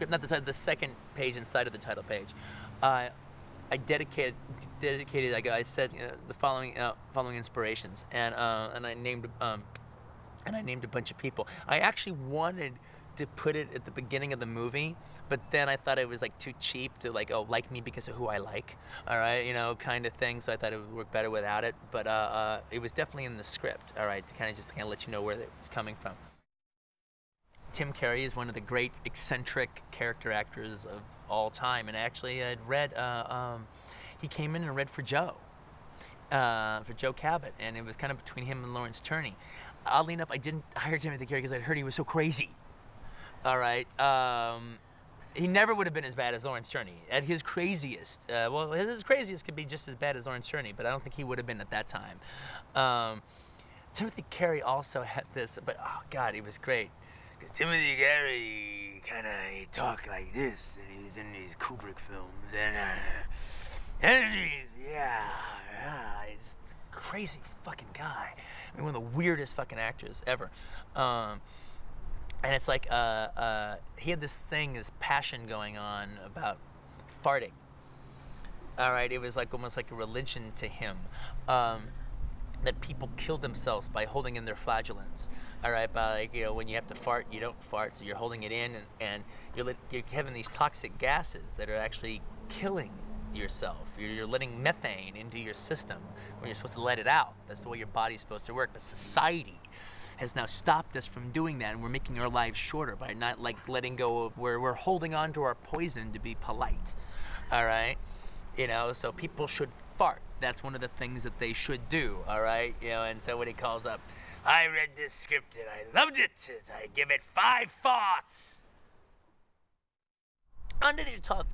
script, not the second page inside of the title page, I dedicated, like I said, the following inspirations, and I named a bunch of people. I actually wanted to put it at the beginning of the movie, but then I thought it was like too cheap to like, oh, like me because of who I like, all right, kind of thing. So I thought it would work better without it. But it was definitely in the script, all right, to kind of let you know where it was coming from. Tim Curry is one of the great eccentric character actors of all time, and actually I'd read, he came in and read for Joe Cabot, and it was kind of between him and Lawrence Turney. Oddly enough, I didn't hire Timothy Curry because I'd heard he was so crazy. All right, he never would have been as bad as Lawrence Turney at his craziest. Well, his craziest could be just as bad as Lawrence Turney, but I don't think he would have been at that time. Timothy Curry also had this, but oh God, he was great. Timothy Curry he talked like this, and he was in these Kubrick films, and he's just a crazy fucking guy. I mean, one of the weirdest fucking actors ever. And it's like he had this passion going on about farting. All right, it was like almost like a religion to him. That people kill themselves by holding in their flagellants. All right, by when you have to fart, you don't fart, so you're holding it in, and you're having these toxic gases that are actually killing yourself. You're letting methane into your system when you're supposed to let it out. That's the way your body's supposed to work. But society has now stopped us from doing that, and we're making our lives shorter by not letting go of where we're holding on to our poison to be polite. All right, so people should fart. That's one of the things that they should do. All right, and so when he calls up, I read this script and I loved it. I give it 5 farts. Under the Toth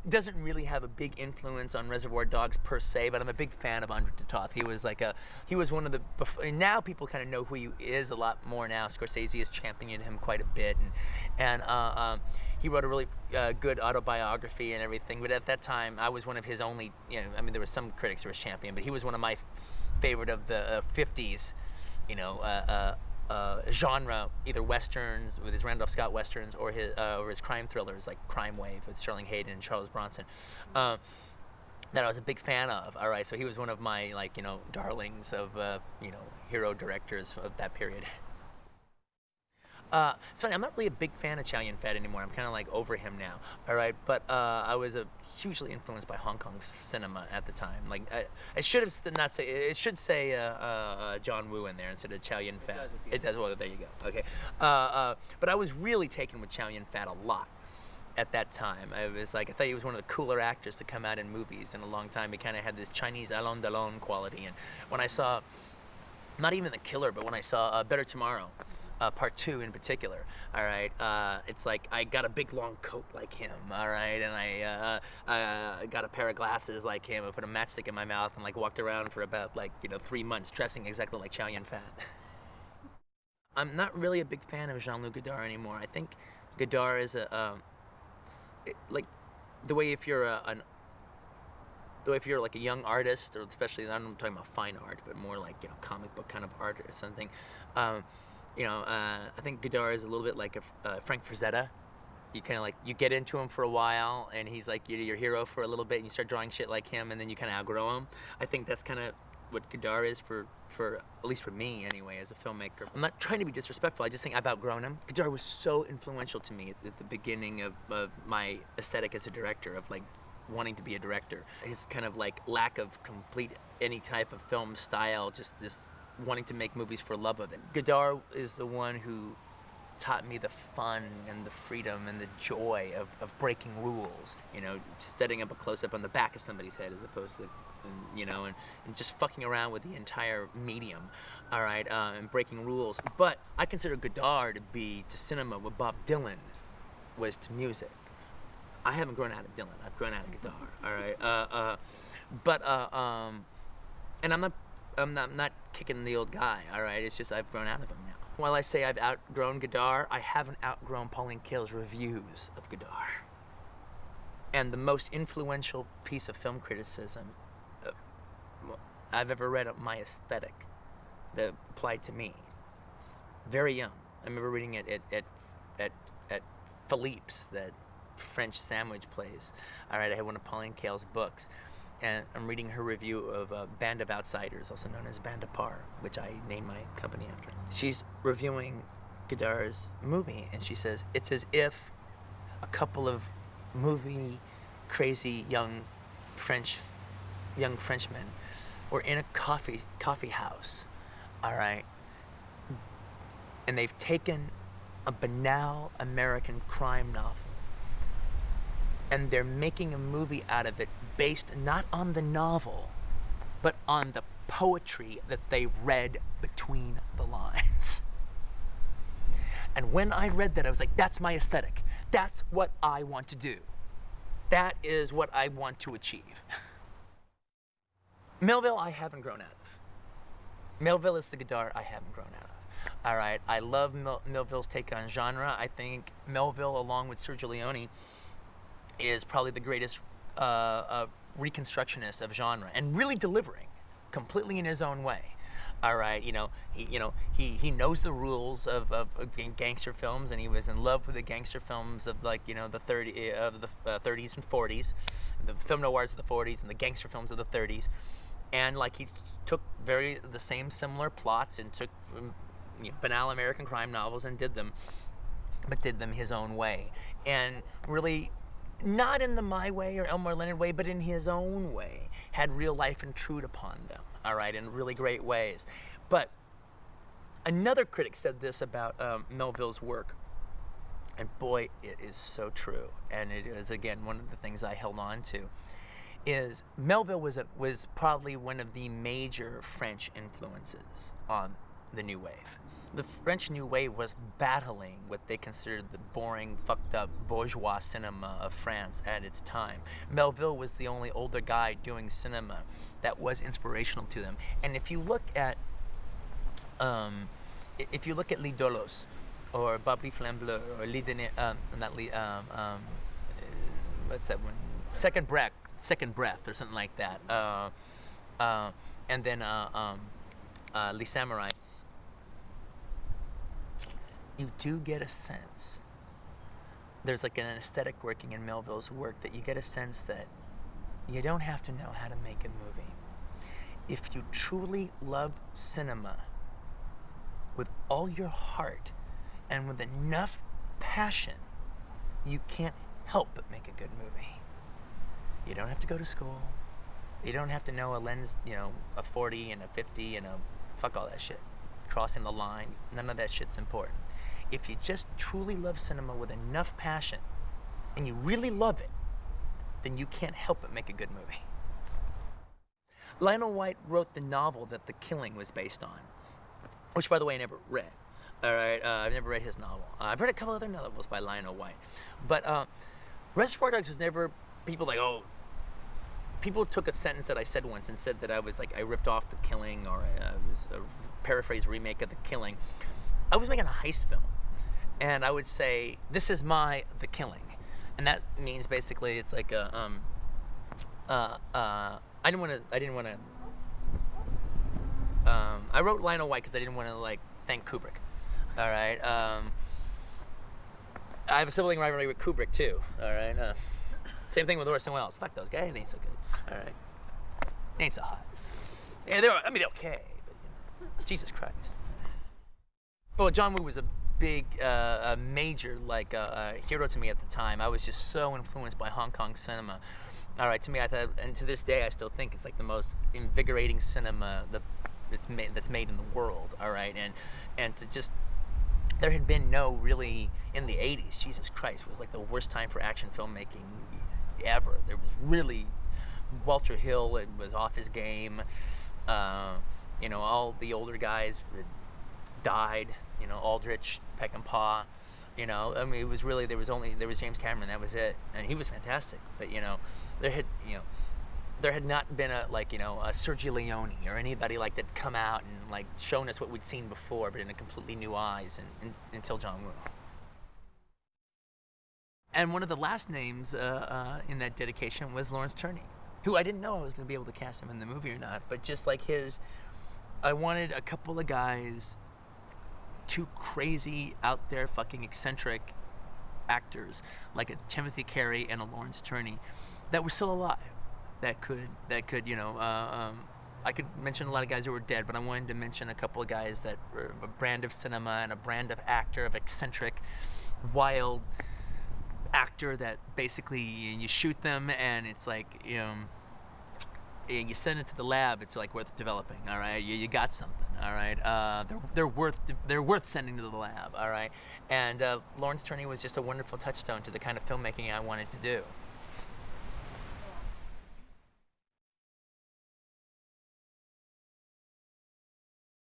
doesn't really have a big influence on Reservoir Dogs per se, but I'm a big fan of Andre de Toth. He was one of the, now people kind of know who he is a lot more now. Scorsese has championed him quite a bit, and he wrote a really good autobiography and everything, but at that time, I was one of his only, there were some critics who were champion, but he was one of my favorite of the 50s, genre, either westerns with his Randolph Scott westerns or his crime thrillers like Crime Wave with Sterling Hayden and Charles Bronson, that I was a big fan of. All right, so he was one of my darlings of hero directors of that period. It's funny, I'm not really a big fan of Chow Yun-fat anymore. I'm kind of over him now, all right? But I was hugely influenced by Hong Kong cinema at the time. I should have not say, it should say John Woo in there instead of Chow Yun-fat. It does, well, there you go, okay. But I was really taken with Chow Yun-fat a lot at that time. I thought he was one of the cooler actors to come out in movies in a long time. He kind of had this Chinese Alain Delon quality. And when I saw, not even The Killer, but when I saw Better Tomorrow, Part 2 in particular, all right, it's like I got a big long coat like him, all right, and I got a pair of glasses like him. I put a matchstick in my mouth and walked around for about 3 months dressing exactly like Chow Yun-fat. I'm not really a big fan of Jean-Luc Godard anymore. I think Godard is the way if you're a young artist, or especially, I'm talking about fine art, but more comic book kind of art or something. I think Godard is a little bit like a Frank Frazetta. You kind of you get into him for a while, and he's your hero for a little bit, and you start drawing shit like him, and then you kind of outgrow him. I think that's kind of what Godard is for at least for me anyway, as a filmmaker. I'm not trying to be disrespectful. I just think I've outgrown him. Godard was so influential to me at the beginning of my aesthetic as a director, of wanting to be a director. His kind of lack of complete any type of film style, just wanting to make movies for love of it. Godard is the one who taught me the fun and the freedom and the joy of breaking rules. Setting up a close-up on the back of somebody's head as opposed to, and just fucking around with the entire medium, all right, and breaking rules. But I consider Godard to be to cinema what Bob Dylan was to music. I haven't grown out of Dylan. I've grown out of Godard, all right? And I'm not kicking the old guy, all right? It's just I've grown out of him now. While I say I've outgrown Godard, I haven't outgrown Pauline Kael's reviews of Godard. And the most influential piece of film criticism I've ever read of my aesthetic that applied to me. Very young. I remember reading it at Philippe's, that French sandwich place. All right, I had one of Pauline Kael's books, and I'm reading her review of Band of Outsiders, also known as Band Apart, which I named my company after. She's reviewing Godard's movie, and she says, it's as if a couple of movie crazy young Frenchmen were in a coffee house, all right, and they've taken a banal American crime novel and they're making a movie out of it based not on the novel, but on the poetry that they read between the lines. And when I read that, I was like, that's my aesthetic. That's what I want to do. That is what I want to achieve. Melville, I haven't grown out of. Melville is the Godard I haven't grown out of. All right, I love Melville's take on genre. I think Melville, along with Sergio Leone, is probably the greatest reconstructionist of genre, and really delivering completely in his own way. All right, he knows the rules of gangster films, and he was in love with the gangster films of the 30s and 40s, the film noirs of the 40s and the gangster films of the 30s, and he took the same similar plots and took banal American crime novels and did them his own way, and really, not in the my way or Elmore Leonard way, but in his own way, had real life intrude upon them, all right, in really great ways. But another critic said this about Melville's work, and boy, it is so true, and it is, again, one of the things I held on to, is Melville was probably one of the major French influences on the New Wave. The French New Wave was battling what they considered the boring, fucked up bourgeois cinema of France at its time. Melville was the only older guy doing cinema that was inspirational to them. And if you look at Les Dolos, or Babli Flamme Bleue, or what's that one? Second Breath, or something like that. And then Les Samurai. You do get a sense, there's an aesthetic working in Melville's work, that you get a sense that you don't have to know how to make a movie. If you truly love cinema with all your heart and with enough passion, you can't help but make a good movie. You don't have to go to school. You don't have to know a lens, a 40 and a 50 and fuck all that shit. Crossing the line, none of that shit's important. If you just truly love cinema with enough passion, and you really love it, then you can't help but make a good movie. Lionel White wrote the novel that The Killing was based on, which, by the way, I never read. All right, I've never read his novel. I've read a couple other novels by Lionel White, but Reservoir Dogs was never people took a sentence that I said once and said that I was I ripped off The Killing, or I was a paraphrase remake of The Killing. I was making a heist film, and I would say, this is my The Killing, and that means basically it's I didn't want to I wrote Lionel White because I didn't want to thank Kubrick. All right, I have a sibling rivalry with Kubrick too. All right, same thing with Orson Welles. Fuck those guys, they ain't so good. All right, they ain't so hot. Yeah, they're okay, but Jesus Christ. Well, John Woo was a big, a major hero to me at the time. I was just so influenced by Hong Kong cinema. All right, to me, I thought, and to this day, I still think it's the most invigorating cinema that's made in the world. All right, and to just, there had been no really in the '80s. Jesus Christ, was the worst time for action filmmaking ever. There was really Walter Hill. It was off his game. All the older guys died. Aldrich, Peckinpah. It was really, there was James Cameron. That was it, and he was fantastic. But there had not been a Sergio Leone or anybody that come out and shown us what we'd seen before, but in a completely new eyes, and until John Woo. And one of the last names in that dedication was Lawrence Turney, who I didn't know I was going to be able to cast him in the movie or not, but just I wanted a couple of guys, too crazy, out there, fucking eccentric actors like a Timothy Carey and a Lawrence Turney that were still alive, that could I could mention a lot of guys who were dead, but I wanted to mention a couple of guys that were a brand of cinema and a brand of actor, of eccentric, wild actor that basically you shoot them and it's like, and you send it to the lab, it's like worth developing. All right, you got something. All right, they're worth sending to the lab. All right, and Lawrence Turney was just a wonderful touchstone to the kind of filmmaking I wanted to do.